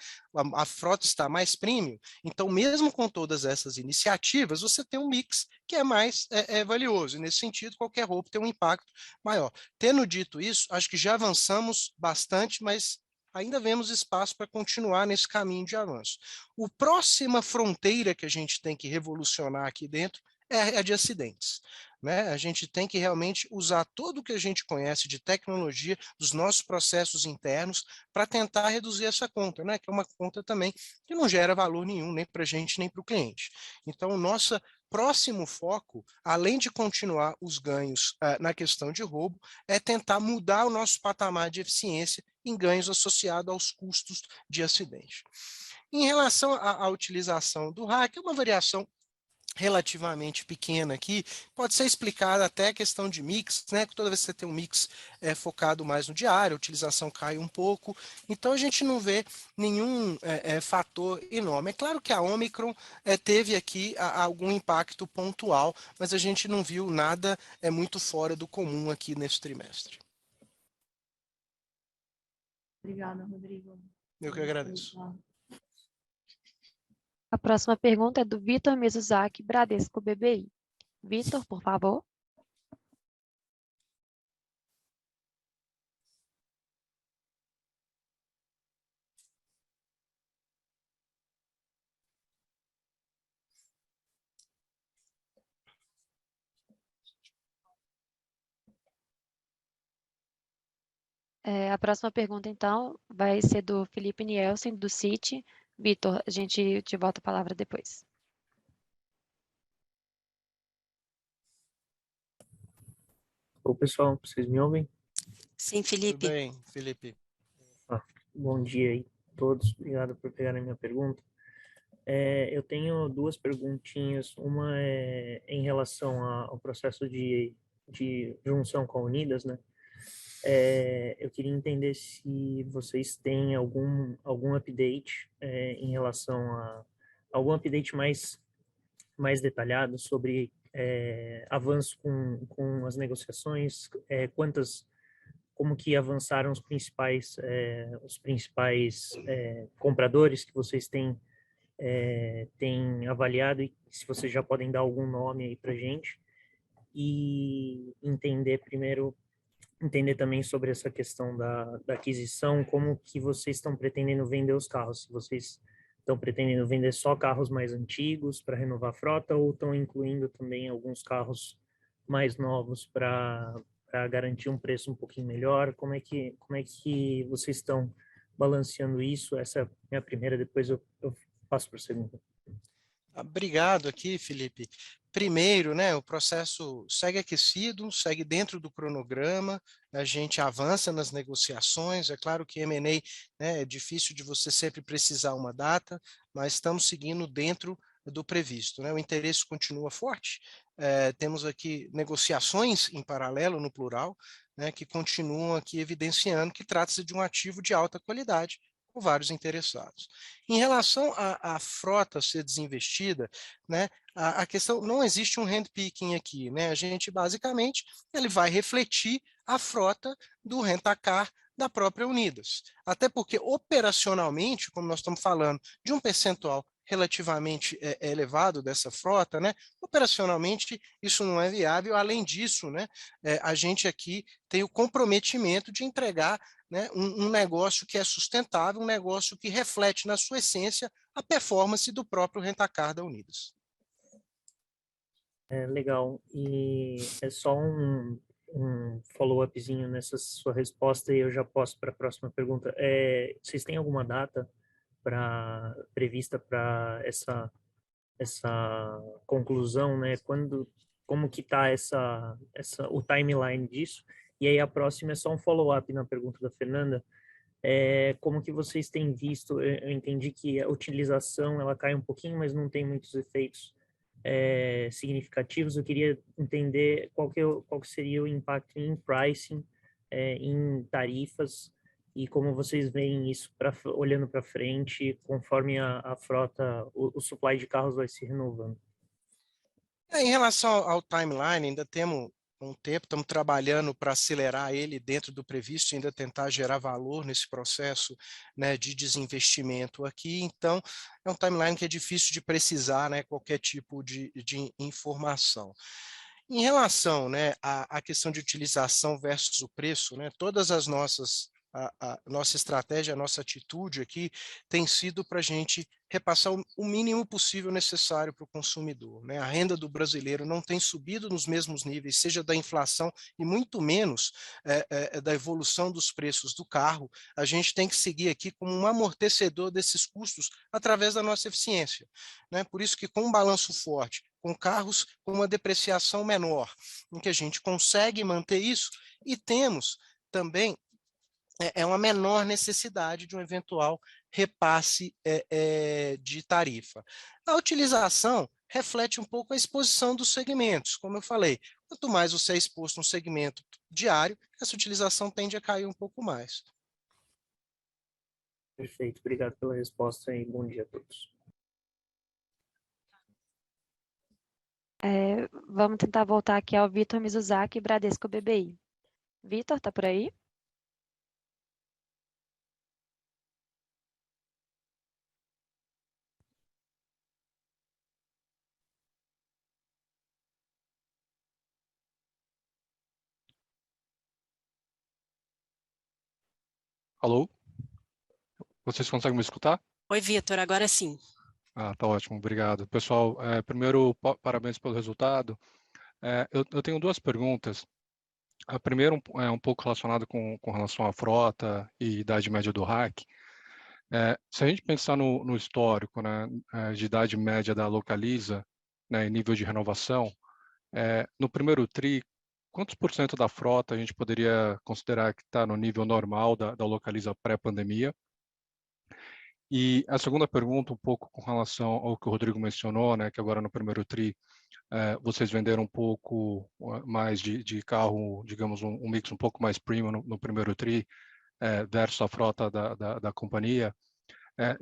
A frota está mais premium. Então, mesmo com todas essas iniciativas, você tem um mix que é mais valioso. E, nesse sentido, qualquer roubo tem um impacto maior. Tendo dito isso, acho que já avançamos bastante, mas ainda vemos espaço para continuar nesse caminho de avanço. A próxima fronteira que a gente tem que revolucionar aqui dentro é a de acidentes. Né? A gente tem que realmente usar tudo o que a gente conhece de tecnologia, dos nossos processos internos, para tentar reduzir essa conta, né? Que é uma conta também que não gera valor nenhum, nem para a gente, nem para o cliente. Então, nosso próximo foco, além de continuar os ganhos na questão de roubo, é tentar mudar o nosso patamar de eficiência em ganhos associados aos custos de acidente. Em relação à utilização do hack, é uma variação relativamente pequena aqui, pode ser explicada até a questão de mix, né? Toda vez que você tem um mix focado mais no diário, a utilização cai um pouco, então a gente não vê nenhum fator enorme. É claro que a Omicron teve aqui algum impacto pontual, mas a gente não viu nada muito fora do comum aqui nesse trimestre. Obrigada, Rodrigo. Eu que agradeço. A próxima pergunta é do Vitor Mizuzaki, Bradesco BBI. Vitor, por favor. A próxima pergunta, então, vai ser do Felipe Nielsen, do Citi. Vitor, a gente te volta a palavra depois. Oi, pessoal, vocês me ouvem? Sim, Felipe. Tudo bem, Felipe. Bom dia aí a todos, obrigado por pegarem a minha pergunta. Eu tenho duas perguntinhas, uma é em relação ao processo de junção com a Unidas, né? Eu queria entender se vocês têm algum update em relação a algum update mais detalhado sobre avanço com as negociações, como que avançaram os principais compradores que vocês têm avaliado e se vocês já podem dar algum nome aí para gente e entender também sobre essa questão da aquisição, como que vocês estão pretendendo vender os carros, se vocês estão pretendendo vender só carros mais antigos para renovar a frota ou estão incluindo também alguns carros mais novos para garantir um preço um pouquinho melhor, como é que vocês estão balanceando isso? Essa é a minha primeira, depois eu passo para a segunda. Obrigado aqui, Felipe. Primeiro, né, o processo segue aquecido, segue dentro do cronograma, a gente avança nas negociações. É claro que M&A, né, é difícil de você sempre precisar uma data, mas estamos seguindo dentro do previsto, né? O interesse continua forte. Temos aqui negociações em paralelo, no plural, né, que continuam aqui evidenciando que trata-se de um ativo de alta qualidade, com vários interessados. Em relação à frota ser desinvestida, né, a questão, não existe um handpicking aqui, né? A gente, basicamente, ele vai refletir a frota do rentacar da própria Unidas. Até porque, operacionalmente, como nós estamos falando de um percentual relativamente elevado dessa frota, né? Operacionalmente, isso não é viável. Além disso, né, a gente aqui tem o comprometimento de entregar, né, um negócio que é sustentável, um negócio que reflete na sua essência a performance do próprio rentacar da Unidas. Legal. E é só um follow-upzinho nessa sua resposta e eu já posso para a próxima pergunta. Vocês têm alguma data prevista para essa conclusão, né? Como que está o timeline disso? E aí a próxima é só um follow-up na pergunta da Fernanda. Como que vocês têm visto? Eu entendi que a utilização ela cai um pouquinho, mas não tem muitos efeitos significativos. Eu queria entender qual que seria o impacto em pricing, em tarifas, e como vocês veem isso olhando para frente, conforme a frota, o supply de carros vai se renovando. Em relação ao timeline, ainda temos um tempo, estamos trabalhando para acelerar ele dentro do previsto, ainda tentar gerar valor nesse processo, né, de desinvestimento aqui. Então, é um timeline que é difícil de precisar, né, qualquer tipo de informação. Em relação, né, à questão de utilização versus o preço, né, todas as a nossa estratégia, a nossa atitude aqui tem sido para a gente repassar o mínimo possível necessário para o consumidor, né? A renda do brasileiro não tem subido nos mesmos níveis, seja da inflação e muito menos da evolução dos preços do carro. A gente tem que seguir aqui como um amortecedor desses custos através da nossa eficiência, né? Por isso que com um balanço forte, com carros com uma depreciação menor, em que a gente consegue manter isso, e temos também uma menor necessidade de um eventual repasse de tarifa. A utilização reflete um pouco a exposição dos segmentos. Como eu falei, quanto mais você é exposto a um segmento diário, essa utilização tende a cair um pouco mais. Perfeito, obrigado pela resposta e bom dia a todos. Vamos tentar voltar aqui ao Vitor Mizuzaki, Bradesco BBI. Vitor, está por aí? Alô? Vocês conseguem me escutar? Oi, Vitor, agora sim. Tá ótimo, obrigado. Pessoal, primeiro, parabéns pelo resultado. Eu tenho duas perguntas. A primeira é um pouco relacionada com relação à frota e idade média do RAC. Se a gente pensar no histórico, né, de idade média da Localiza, né, em nível de renovação, no primeiro TRI, quantos % da frota a gente poderia considerar que está no nível normal da Localiza pré-pandemia? E a segunda pergunta, um pouco com relação ao que o Rodrigo mencionou, né, que agora no primeiro TRI vocês venderam um pouco mais de carro, digamos, um mix um pouco mais premium no primeiro TRI, versus a frota da companhia.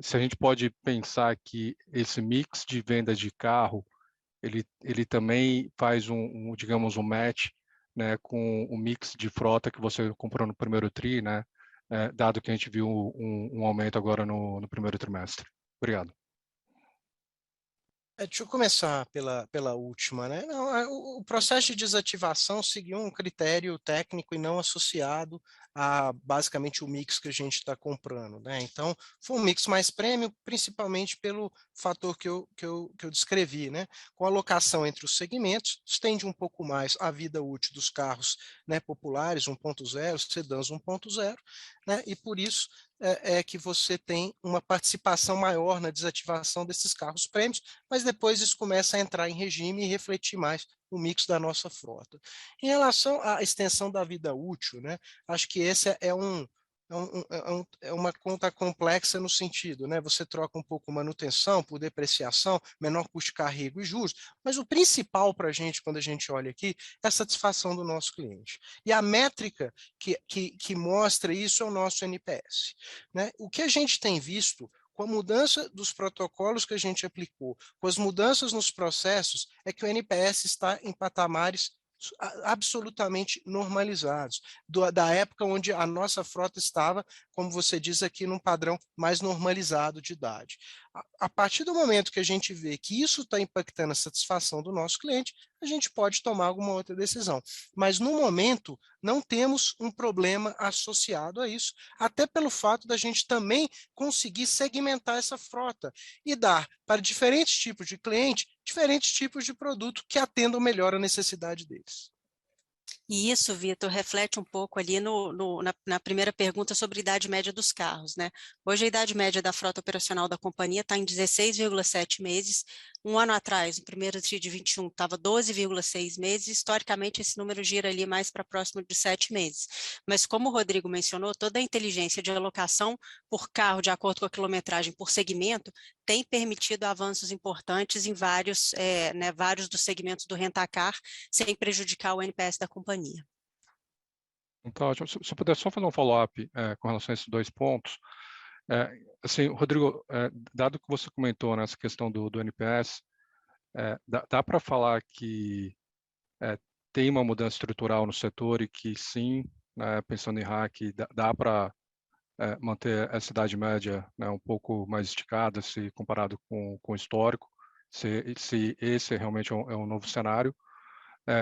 Se a gente pode pensar que esse mix de venda de carro, ele também faz digamos, um match, né, com o mix de frota que você comprou no primeiro TRI, né, dado que a gente viu um aumento agora no primeiro trimestre. Obrigado. Deixa eu começar pela última, né? Não, o processo de desativação seguiu um critério técnico e não associado basicamente o mix que a gente está comprando, né? Então, foi um mix mais premium, principalmente pelo fator que eu descrevi, né? Com a alocação entre os segmentos, estende um pouco mais a vida útil dos carros, né, populares 1.0, sedãs 1.0, né? E por isso é que você tem uma participação maior na desativação desses carros prêmios, mas depois isso começa a entrar em regime e refletir mais o mix da nossa frota. Em relação à extensão da vida útil, né, acho que esse é uma conta complexa no sentido, né? Você troca um pouco manutenção por depreciação, menor custo de carrego e juros, mas o principal para a gente, quando a gente olha aqui, é a satisfação do nosso cliente. E a métrica que mostra isso é o nosso NPS, né? O que a gente tem visto com a mudança dos protocolos que a gente aplicou, com as mudanças nos processos, é que o NPS está em patamares absolutamente normalizados, da época onde a nossa frota estava, como você diz aqui, num padrão mais normalizado de idade. A partir do momento que a gente vê que isso está impactando a satisfação do nosso cliente, a gente pode tomar alguma outra decisão. Mas, no momento, não temos um problema associado a isso, até pelo fato da gente também conseguir segmentar essa frota e dar para diferentes tipos de cliente, diferentes tipos de produto que atendam melhor a necessidade deles. E isso, Vitor, reflete um pouco ali na primeira pergunta sobre a idade média dos carros, né? Hoje a idade média da frota operacional da companhia está em 16,7 meses. Um ano atrás, no primeiro TRI de 21, estava 12,6 meses. Historicamente, esse número gira ali mais para próximo de 7 meses. Mas como o Rodrigo mencionou, toda a inteligência de alocação por carro, de acordo com a quilometragem por segmento, tem permitido avanços importantes em vários dos segmentos do Rent-A-Car, sem prejudicar o NPS da companhia. Então, se eu puder só fazer um follow-up com relação a esses dois pontos. Assim, Rodrigo, dado que você comentou nessa questão do NPS, dá para falar que tem uma mudança estrutural no setor e que sim, né, pensando em hack, dá para manter essa idade média, né, um pouco mais esticada se comparado com o histórico, se esse realmente é um novo cenário.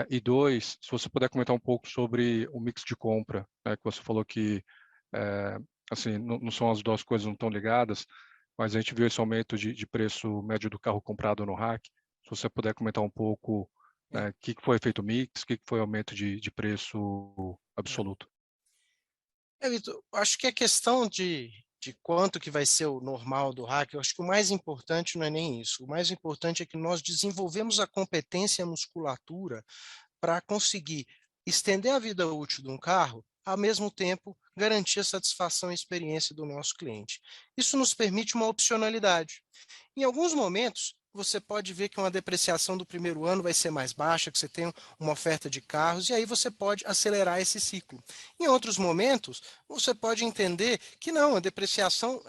E dois, se você puder comentar um pouco sobre o mix de compra, que você falou que assim, não são as duas coisas não estão ligadas, mas a gente viu esse aumento de preço médio do carro comprado no RAC. Se você puder comentar um pouco o que foi feito o mix, o que foi o aumento de preço absoluto. Vitor, acho que a questão de quanto que vai ser o normal do hack, eu acho que o mais importante não é nem isso. O mais importante é que nós desenvolvemos a competência e a musculatura para conseguir estender a vida útil de um carro, ao mesmo tempo garantir a satisfação e experiência do nosso cliente. Isso nos permite uma opcionalidade. Em alguns momentos, você pode ver que uma depreciação do primeiro ano vai ser mais baixa, que você tem uma oferta de carros, e aí você pode acelerar esse ciclo. Em outros momentos, você pode entender que não, a depreciação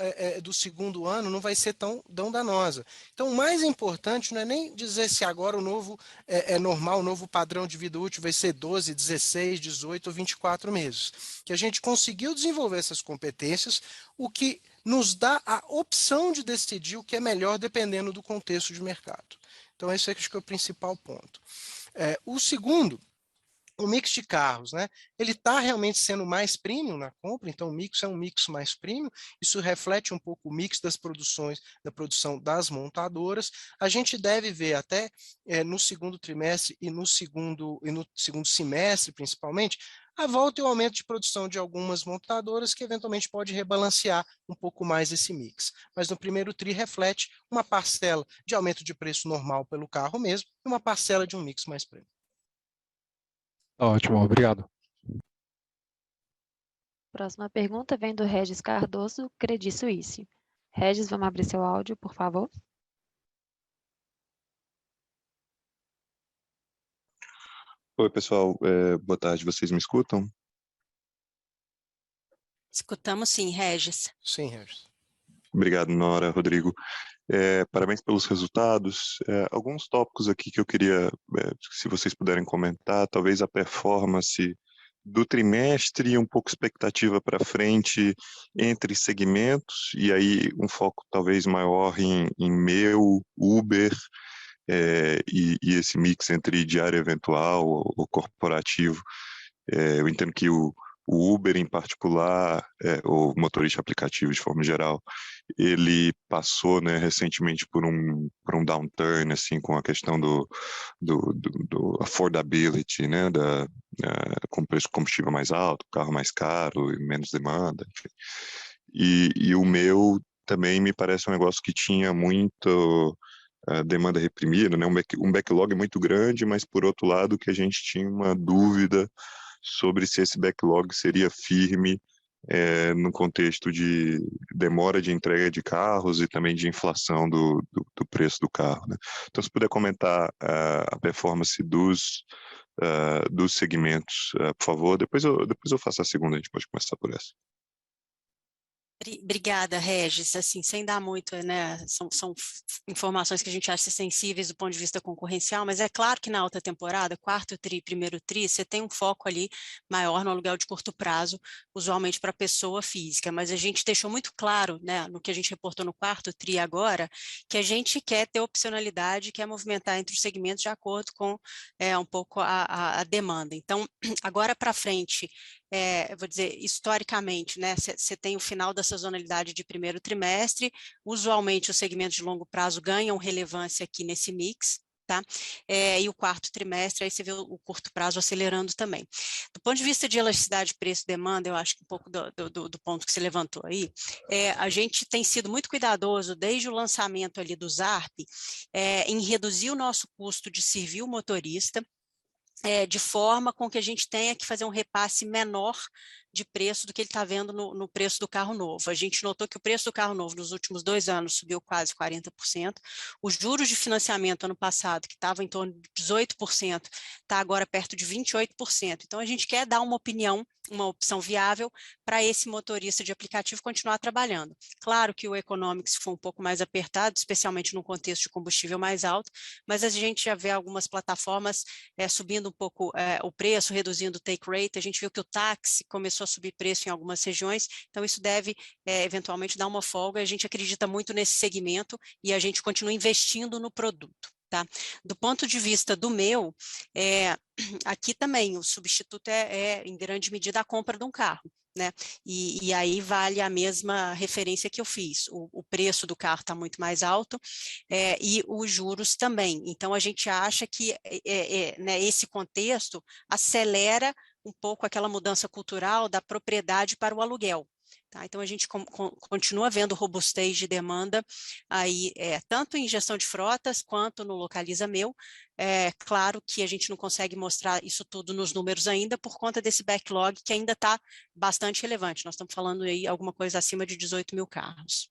do segundo ano não vai ser tão danosa. Então, o mais importante não é nem dizer se agora o novo é normal, o novo padrão de vida útil vai ser 12, 16, 18 ou 24 meses. Que a gente conseguiu desenvolver essas competências, o que nos dá a opção de decidir o que é melhor dependendo do contexto de mercado. Então, esse acho que é o principal ponto. O segundo, o mix de carros, né? Ele está realmente sendo mais premium na compra, então o mix é um mix mais premium, isso reflete um pouco o mix da produção das montadoras. A gente deve ver até no segundo trimestre e no segundo semestre, principalmente, a volta e o aumento de produção de algumas montadoras que eventualmente pode rebalancear um pouco mais esse mix. Mas no primeiro TRI reflete uma parcela de aumento de preço normal pelo carro mesmo e uma parcela de um mix mais premium. Ótimo, obrigado. Próxima pergunta vem do Regis Cardoso, Credit Suisse. Regis, vamos abrir seu áudio, por favor. Oi, pessoal. Boa tarde. Vocês me escutam? Escutamos sim, Regis. Sim, Regis. Obrigado, Nora, Rodrigo. Parabéns pelos resultados. Alguns tópicos aqui que eu queria, se vocês puderem comentar, talvez a performance do trimestre e um pouco expectativa para frente entre segmentos, e aí um foco talvez maior em Meu, Uber, e esse mix entre diário eventual ou corporativo. Eu entendo que o o Uber em particular, o motorista aplicativo de forma geral, ele passou, né, recentemente por um downturn, assim, com a questão do affordability, né, com o preço do combustível mais alto, carro mais caro e menos demanda, enfim. E o meu também me parece um negócio que tinha muito demanda reprimida, né, um backlog muito grande, mas por outro lado que a gente tinha uma dúvida sobre se esse backlog seria firme no contexto de demora de entrega de carros e também de inflação do preço do carro, né? Então, se puder comentar a performance dos segmentos, por favor. Depois eu faço a segunda, a gente pode começar por essa. Obrigada, Regis. Assim, sem dar muito, né, são informações que a gente acha sensíveis do ponto de vista concorrencial, mas é claro que na alta temporada, quarto tri, primeiro tri, você tem um foco ali maior no aluguel de curto prazo, usualmente para pessoa física, mas a gente deixou muito claro, né, no que a gente reportou no quarto tri agora, que a gente quer ter opcionalidade, quer movimentar entre os segmentos de acordo com um pouco a demanda. Então, agora para frente, eu vou dizer, historicamente, né, você tem o final da sazonalidade de primeiro trimestre, usualmente os segmentos de longo prazo ganham relevância aqui nesse mix, tá? E o quarto trimestre, aí você vê o curto prazo acelerando também. Do ponto de vista de elasticidade preço-demanda, eu acho que um pouco do ponto que você levantou aí, a gente tem sido muito cuidadoso desde o lançamento ali do ZARP, em reduzir o nosso custo de servir o motorista, de forma com que a gente tenha que fazer um repasse menor de preço do que ele está vendo no preço do carro novo. A gente notou que o preço do carro novo nos últimos 2 anos subiu quase 40%, os juros de financiamento ano passado, que estava em torno de 18%, está agora perto de 28%. Então, a gente quer dar uma opção viável para esse motorista de aplicativo continuar trabalhando. Claro que o economics foi um pouco mais apertado, especialmente no contexto de combustível mais alto, mas a gente já vê algumas plataformas subindo um pouco o preço, reduzindo o take rate. A gente viu que o táxi começou a subir preço em algumas regiões, então isso deve eventualmente dar uma folga. A gente acredita muito nesse segmento e a gente continua investindo no produto. Tá? Do ponto de vista do meu, aqui também o substituto em grande medida a compra de um carro, né? E aí vale a mesma referência que eu fiz, o preço do carro está muito mais alto e os juros também. Então a gente acha que né, esse contexto acelera um pouco aquela mudança cultural da propriedade para o aluguel. Tá? Então, a gente continua vendo robustez de demanda aí, tanto em gestão de frotas quanto no Localiza Meu. Claro que a gente não consegue mostrar isso tudo nos números ainda por conta desse backlog que ainda está bastante relevante. Nós estamos falando aí alguma coisa acima de 18 mil carros.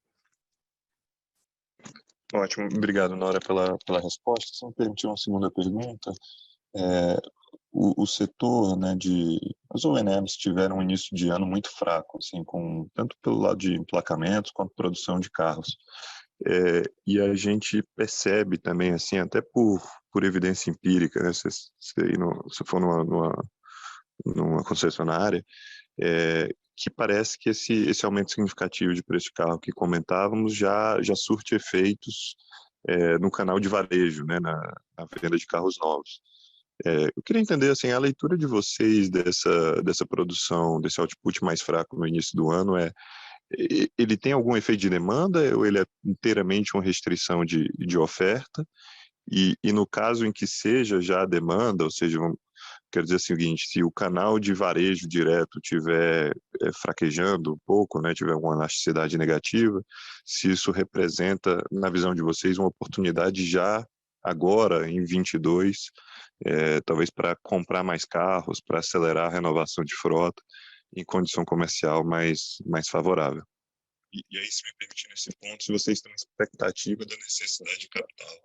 Ótimo, obrigado, Nora, pela resposta. Se me permitir uma segunda pergunta, o setor, né, as OEMs tiveram um início de ano muito fraco, assim, tanto pelo lado de emplacamentos quanto produção de carros. E a gente percebe também, assim, até por evidência empírica, né, se for numa concessionária, que parece que esse aumento significativo de preço de carro que comentávamos já surte efeitos no canal de varejo, né, na venda de carros novos. Eu queria entender, assim, a leitura de vocês dessa produção, desse output mais fraco no início do ano, ele tem algum efeito de demanda ou ele é inteiramente uma restrição de oferta? E no caso em que seja já a demanda, ou seja, quero dizer o seguinte, se o canal de varejo direto estiver fraquejando um pouco, né, tiver uma elasticidade negativa, se isso representa, na visão de vocês, uma oportunidade já agora, em 22, talvez para comprar mais carros, para acelerar a renovação de frota em condição comercial mais favorável. E aí, se me permitir nesse ponto, se vocês têm uma expectativa da necessidade de capital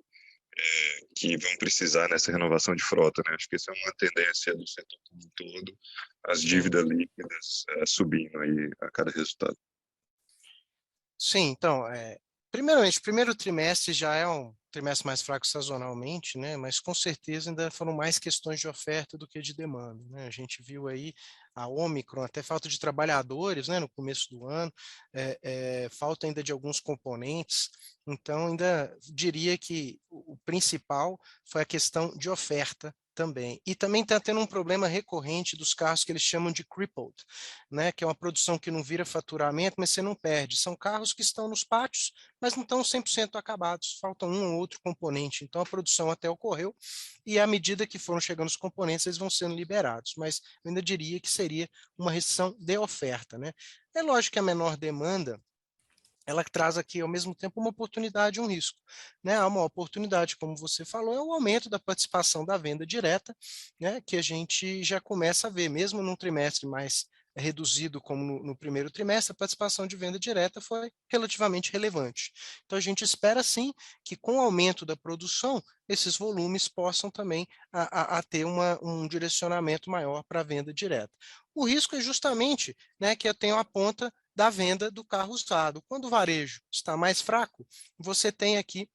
que vão precisar nessa renovação de frota, né? Acho que essa é uma tendência do setor como um todo, as dívidas líquidas subindo aí a cada resultado. Sim, então, primeiramente, o primeiro trimestre já é um trimestre mais fraco sazonalmente, né? Mas com certeza ainda foram mais questões de oferta do que de demanda, né? A gente viu aí a Ômicron, até falta de trabalhadores, né, no começo do ano, falta ainda de alguns componentes, então ainda diria que o principal foi a questão de oferta Também. E também está tendo um problema recorrente dos carros que eles chamam de crippled, né? Que é uma produção que não vira faturamento, mas você não perde. São carros que estão nos pátios, mas não estão 100% acabados, faltam um ou outro componente. Então a produção até ocorreu, e à medida que foram chegando os componentes, eles vão sendo liberados. Mas eu ainda diria que seria uma restrição de oferta, né? É lógico que a menor demanda ela traz aqui, ao mesmo tempo, uma oportunidade e um risco, né? Uma oportunidade, como você falou, é o aumento da participação da venda direta, né? Que a gente já começa a ver, mesmo num trimestre mais reduzido como no primeiro trimestre, a participação de venda direta foi relativamente relevante. Então, a gente espera, sim, que com o aumento da produção, esses volumes possam também a ter um direcionamento maior para a venda direta. O risco é justamente, né, que eu tenho a ponta da venda do carro usado. Quando o varejo está mais fraco, você tem aqui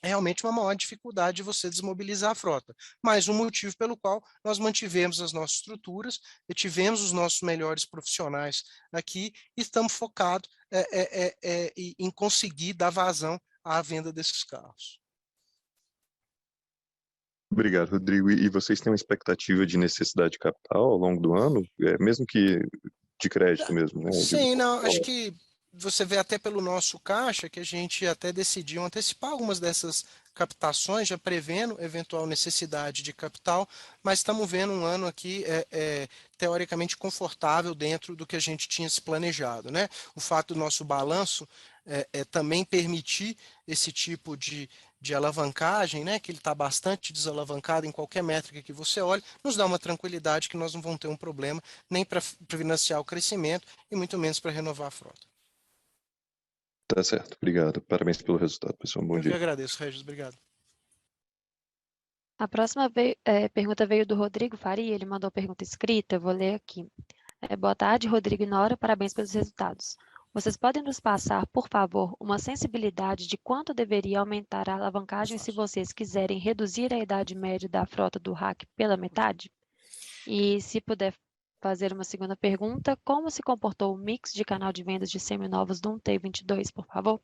realmente uma maior dificuldade de você desmobilizar a frota. Mas um motivo pelo qual nós mantivemos as nossas estruturas, e tivemos os nossos melhores profissionais aqui, e estamos focados em conseguir dar vazão à venda desses carros. Obrigado, Rodrigo. E vocês têm uma expectativa de necessidade de capital ao longo do ano, mesmo que de crédito mesmo, né? Sim, não, acho que você vê até pelo nosso caixa que a gente até decidiu antecipar algumas dessas captações, já prevendo eventual necessidade de capital, mas estamos vendo um ano aqui teoricamente confortável dentro do que a gente tinha se planejado, né? O fato do nosso balanço também permitir esse tipo de alavancagem, né, que ele está bastante desalavancado em qualquer métrica que você olhe, nos dá uma tranquilidade que nós não vamos ter um problema nem para financiar o crescimento e muito menos para renovar a frota. Tá certo, obrigado. Parabéns pelo resultado, pessoal. Bom Eu que dia. agradeço, Regis, obrigado. A próxima pergunta veio do Rodrigo Faria, ele mandou a pergunta escrita, eu vou ler aqui. Boa tarde, Rodrigo e Nora, parabéns pelos resultados. Vocês podem nos passar, por favor, uma sensibilidade de quanto deveria aumentar a alavancagem se vocês quiserem reduzir a idade média da frota do RAC pela metade? E se puder fazer uma segunda pergunta, como se comportou o mix de canal de vendas de seminovos do T22, por favor?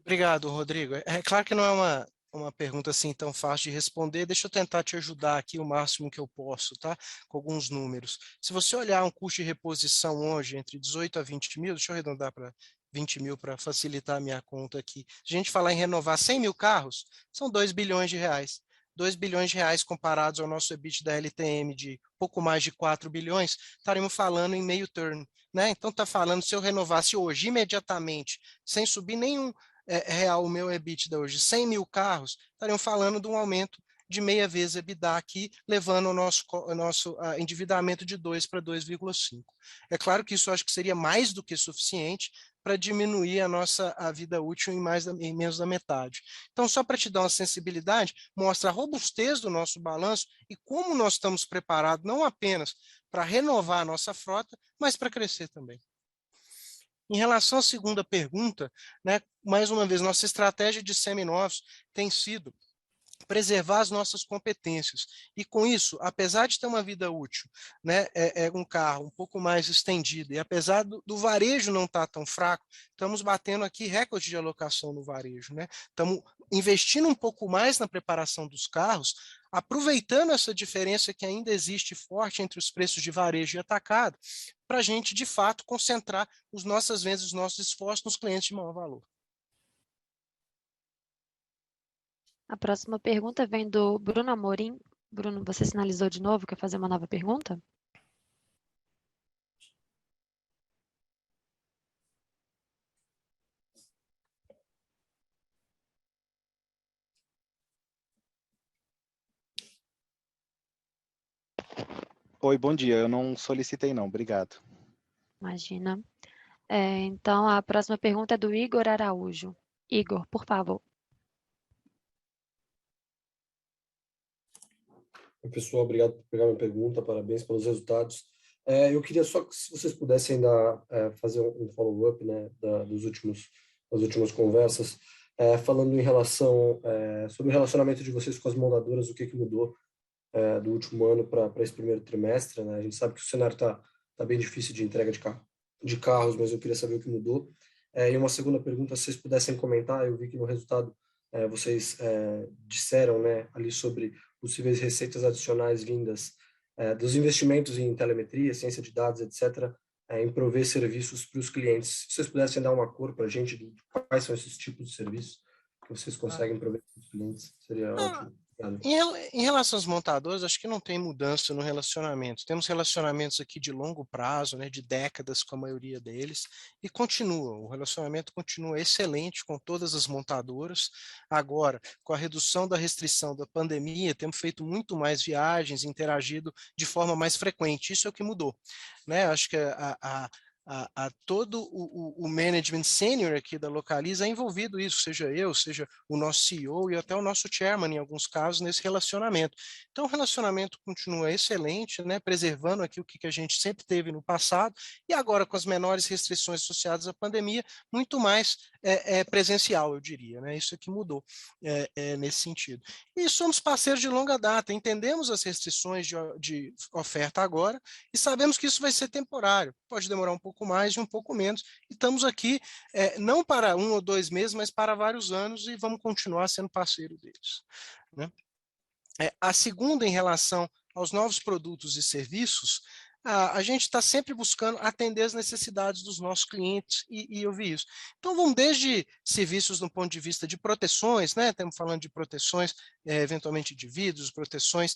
Obrigado, Rodrigo. É claro que não é uma pergunta assim tão fácil de responder. Deixa eu tentar te ajudar aqui o máximo que eu posso, tá? Com alguns números. Se você olhar um custo de reposição hoje entre 18 a 20 mil, deixa eu arredondar para 20 mil para facilitar a minha conta aqui. Se a gente falar em renovar 100 mil carros, são 2 bilhões de reais. 2 bilhões de reais comparados ao nosso EBIT da LTM de pouco mais de 4 bilhões, estaremos falando em meio turno, né? Então está falando, se eu renovasse hoje, imediatamente, sem subir nenhum real o meu EBITDA hoje, 100 mil carros, estariam falando de um aumento de meia vez EBITDA aqui, levando o nosso endividamento de 2 para 2,5. É claro que isso eu acho que seria mais do que suficiente para diminuir a vida útil em menos da metade. Então, só para te dar uma sensibilidade, mostra a robustez do nosso balanço e como nós estamos preparados não apenas para renovar a nossa frota, mas para crescer também. Em relação à segunda pergunta, né, mais uma vez, nossa estratégia de seminovos tem sido preservar as nossas competências. E com isso, apesar de ter uma vida útil, né, um carro um pouco mais estendido, e apesar do varejo não estar tão fraco, estamos batendo aqui recorde de alocação no varejo, né? Estamos investindo um pouco mais na preparação dos carros, aproveitando essa diferença que ainda existe forte entre os preços de varejo e atacado, para a gente, de fato, concentrar as nossas vendas, os nossos esforços nos clientes de maior valor. A próxima pergunta vem do Bruno Amorim. Bruno, você sinalizou de novo, quer fazer uma nova pergunta? Oi, bom dia. Eu não solicitei não, obrigado. Imagina. Então, a próxima pergunta é do Igor Araújo. Igor, por favor. Oi, pessoal, obrigado por pegar minha pergunta, parabéns pelos resultados. Eu queria só que se vocês pudessem ainda fazer um follow-up, né, das últimas conversas, falando em relação sobre o relacionamento de vocês com as montadoras, o que mudou do último ano para esse primeiro trimestre, né? A gente sabe que o cenário tá bem difícil de entrega de carros, mas eu queria saber o que mudou. E uma segunda pergunta, se vocês pudessem comentar, eu vi que no resultado vocês disseram, né, ali sobre possíveis receitas adicionais vindas dos investimentos em telemetria, ciência de dados, etc., em prover serviços para os clientes. Se vocês pudessem dar uma cor para a gente de quais são esses tipos de serviços que vocês conseguem prover para os clientes, seria ótimo. Em relação aos montadores, acho que não tem mudança no relacionamento. Temos relacionamentos aqui de longo prazo, né, de décadas com a maioria deles, e o relacionamento continua excelente com todas as montadoras. Agora, com a redução da restrição da pandemia, temos feito muito mais viagens, interagido de forma mais frequente. Isso é o que mudou, né? Acho que todo o management senior aqui da Localiza é envolvido isso, seja eu, seja o nosso CEO e até o nosso chairman, em alguns casos, nesse relacionamento. Então, o relacionamento continua excelente, né, preservando aqui o que a gente sempre teve no passado, e agora, com as menores restrições associadas à pandemia, muito mais presencial, eu diria, né? Isso aqui mudou nesse sentido. E somos parceiros de longa data, entendemos as restrições de oferta agora, e sabemos que isso vai ser temporário, pode demorar um pouco mais e um pouco menos, e estamos aqui não para 1 ou 2 meses, mas para vários anos, e vamos continuar sendo parceiro deles, né? A segunda, em relação aos novos produtos e serviços, a gente está sempre buscando atender as necessidades dos nossos clientes, e eu vi isso. Então, vamos desde serviços do ponto de vista de proteções, né? Estamos falando de proteções, eventualmente de vidros, proteções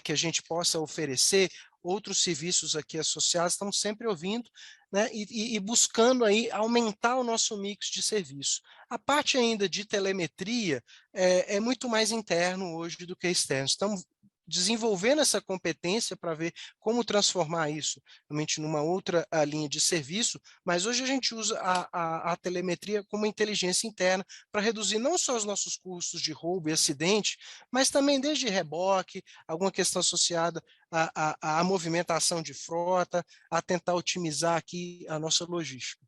que a gente possa oferecer, outros serviços aqui associados, estamos sempre ouvindo, né, e buscando aí aumentar o nosso mix de serviço. A parte ainda de telemetria é muito mais interno hoje do que externo. Estamos desenvolvendo essa competência para ver como transformar isso realmente numa outra linha de serviço, mas hoje a gente usa a telemetria como inteligência interna para reduzir não só os nossos custos de roubo e acidente, mas também desde reboque, alguma questão associada à movimentação de frota, a tentar otimizar aqui a nossa logística.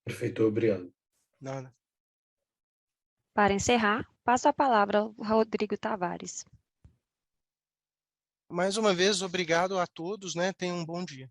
Perfeito, obrigado. Nada. Para encerrar, passo a palavra ao Rodrigo Tavares. Mais uma vez, obrigado a todos, né? Tenham um bom dia.